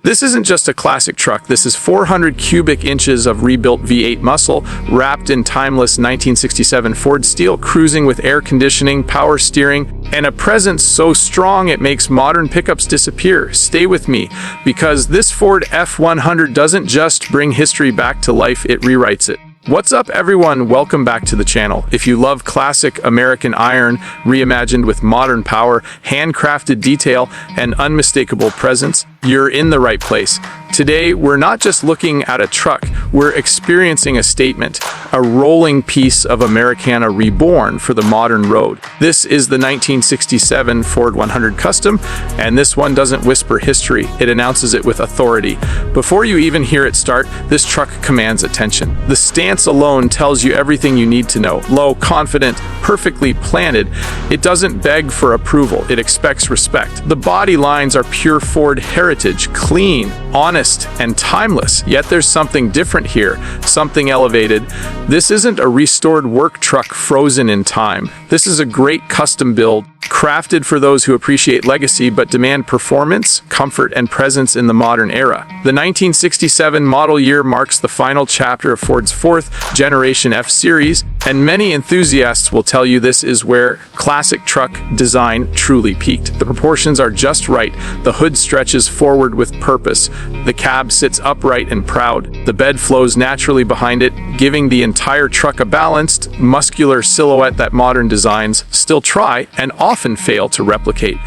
This isn't just a classic truck, this is 400 cubic inches of rebuilt V8 muscle, wrapped in timeless 1967 Ford steel, cruising with air conditioning, power steering, and a presence so strong it makes modern pickups disappear. Stay with me, because this Ford F-100 doesn't just bring history back to life, it rewrites it. What's up everyone, welcome back to the channel. If you love classic American iron, reimagined with modern power, handcrafted detail, and unmistakable presence, you're in the right place. Today, we're not just looking at a truck, we're experiencing a statement, a rolling piece of Americana reborn for the modern road. This is the 1967 Ford F-100 Custom, and this one doesn't whisper history, it announces it with authority. Before you even hear it start, this truck commands attention. The stance alone tells you everything you need to know. Low, confident, perfectly planted. It doesn't beg for approval, it expects respect. The body lines are pure Ford heritage, clean, honest, and timeless. Yet there's something different here, something elevated. This isn't a restored work truck frozen in time. This is a great custom build, crafted for those who appreciate legacy but demand performance, comfort, and presence in the modern era. The 1967 model year marks the final chapter of Ford's fourth generation F-Series, and many enthusiasts will tell you this is where classic truck design truly peaked. The proportions are just right, the hood stretches forward with purpose, the cab sits upright and proud, the bed flows naturally behind it, giving the entire truck a balanced, muscular silhouette that modern designs still try and often fail to replicate.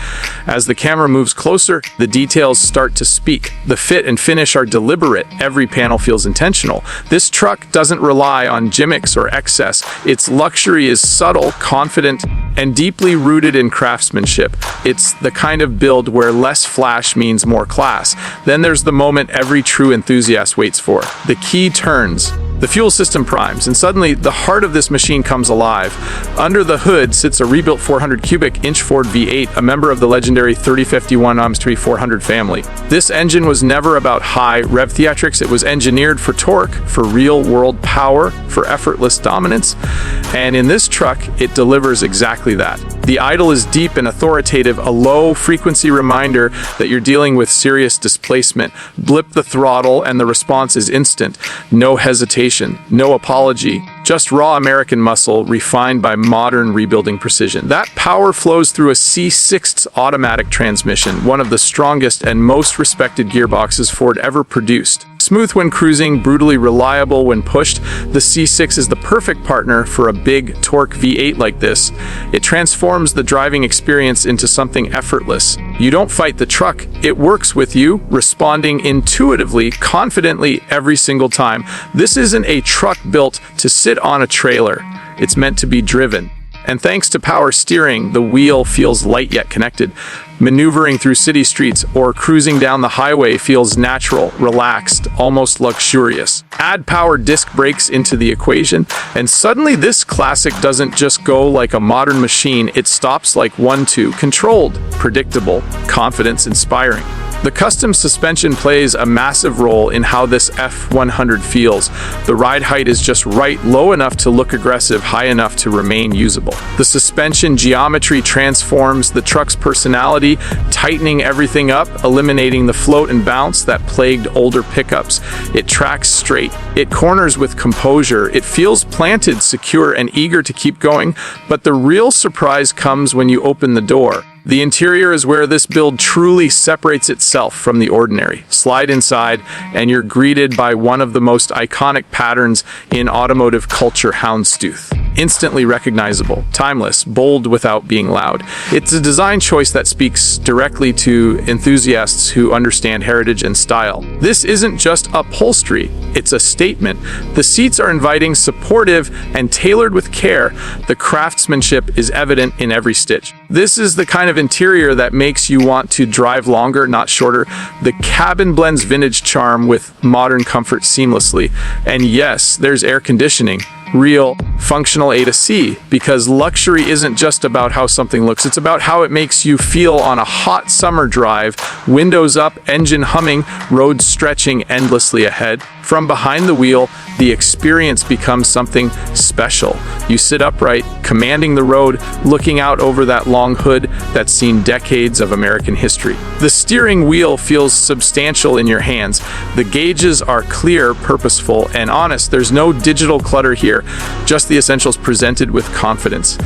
As the camera moves closer, the details start to speak. The fit and finish are deliberate, every panel feels intentional. This truck doesn't rely on gimmicks or excess. Its luxury is subtle, confident, and deeply rooted in craftsmanship. It's the kind of build where less flash means more class. Then there's the moment every true enthusiast waits for. The key turns. The fuel system primes, and suddenly the heart of this machine comes alive. Under the hood sits a rebuilt 400 cubic inch Ford V8, a member of the legendary 3051 Houndstooth 400 family. This engine was never about high rev theatrics, it was engineered for torque, for real-world power, for effortless dominance. And in this truck, it delivers exactly that. The idle is deep and authoritative, a low-frequency reminder that you're dealing with serious displacement. Blip the throttle and the response is instant. No hesitation, no apology, just raw American muscle refined by modern rebuilding precision. That power flows through a C6 automatic transmission, one of the strongest and most respected gearboxes Ford ever produced. Smooth when cruising, brutally reliable when pushed, the C6 is the perfect partner for a big torque V8 like this. It transforms the driving experience into something effortless. You don't fight the truck, it works with you, responding intuitively, confidently every single time. This isn't a truck built to sit on a trailer, it's meant to be driven. And thanks to power steering, the wheel feels light yet connected. Maneuvering through city streets or cruising down the highway feels natural, relaxed, almost luxurious. Add power disc brakes into the equation, and suddenly this classic doesn't just go like a modern machine, it stops like 1-2, controlled, predictable, confidence-inspiring. The custom suspension plays a massive role in how this F-100 feels. The ride height is just right, low enough to look aggressive, high enough to remain usable. The suspension geometry transforms the truck's personality, tightening everything up, eliminating the float and bounce that plagued older pickups. It tracks straight, it corners with composure, it feels planted, secure, and eager to keep going. But the real surprise comes when you open the door. The interior is where this build truly separates itself from the ordinary. Slide inside, and you're greeted by one of the most iconic patterns in automotive culture, Houndstooth. Instantly recognizable, timeless, bold without being loud. It's a design choice that speaks directly to enthusiasts who understand heritage and style. This isn't just upholstery, it's a statement. The seats are inviting, supportive, and tailored with care. The craftsmanship is evident in every stitch. This is the kind of interior that makes you want to drive longer, not shorter. The cabin blends vintage charm with modern comfort seamlessly. And yes, there's air conditioning. Real, functional emotional A to C, because luxury isn't just about how something looks, it's about how it makes you feel on a hot summer drive, windows up, engine humming, roads stretching endlessly ahead. From behind the wheel, the experience becomes something special. You sit upright, commanding the road, looking out over that long hood that's seen decades of American history. The steering wheel feels substantial in your hands. The gauges are clear, purposeful, and honest. There's no digital clutter here, just the essentials presented with confidence.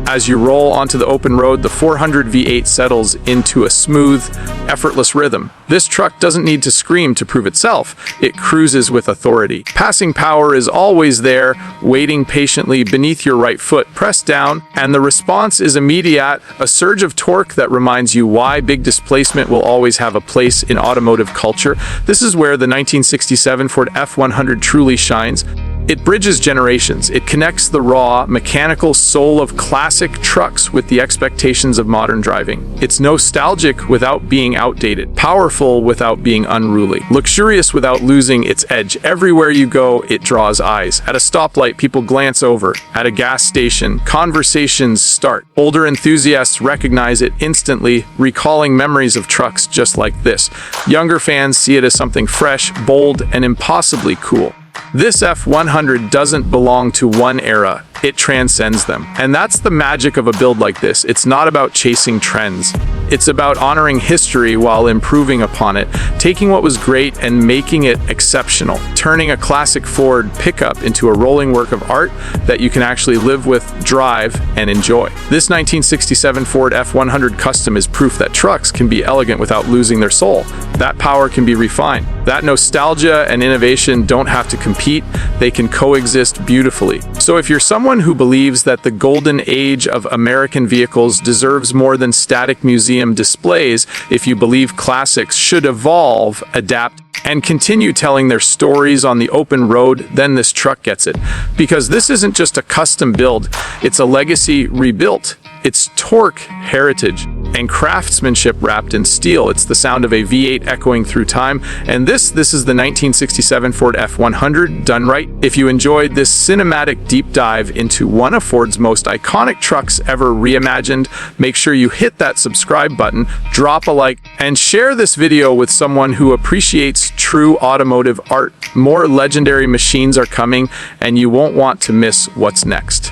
As you roll onto the open road, the 400 V8 settles into a smooth, effortless rhythm. This truck doesn't need to scream to prove itself. It cruises with authority. Passing power is always there, waiting patiently beneath your right foot. Press down, and the response is immediate, a surge of torque that reminds you why big displacement will always have a place in automotive culture. This is where the 1967 Ford F-100 truly shines. It bridges generations. It connects the raw, mechanical soul of classic trucks with the expectations of modern driving. It's nostalgic without being outdated, powerful without being unruly, luxurious without losing its edge. Everywhere you go, it draws eyes. At a stoplight, people glance over. At a gas station, conversations start. Older enthusiasts recognize it instantly, recalling memories of trucks just like this. Younger fans see it as something fresh, bold, and impossibly cool. This F-100 doesn't belong to one era, it transcends them. And that's the magic of a build like this. It's not about chasing trends. It's about honoring history while improving upon it, taking what was great and making it exceptional, turning a classic Ford pickup into a rolling work of art that you can actually live with, drive, and enjoy. This 1967 Ford F-100 Custom is proof that trucks can be elegant without losing their soul. That power can be refined. That nostalgia and innovation don't have to compete, they can coexist beautifully. So if you're someone who believes that the golden age of American vehicles deserves more than static museum displays, if you believe classics should evolve, adapt, and continue telling their stories on the open road, then this truck gets it. Because this isn't just a custom build, it's a legacy rebuilt. It's torque, heritage, and craftsmanship wrapped in steel. It's the sound of a V8 echoing through time. And this is the 1967 Ford F-100 done right. If you enjoyed this cinematic deep dive into one of Ford's most iconic trucks ever reimagined, make sure you hit that subscribe button, drop a like, and share this video with someone who appreciates true automotive art. More legendary machines are coming, and you won't want to miss what's next.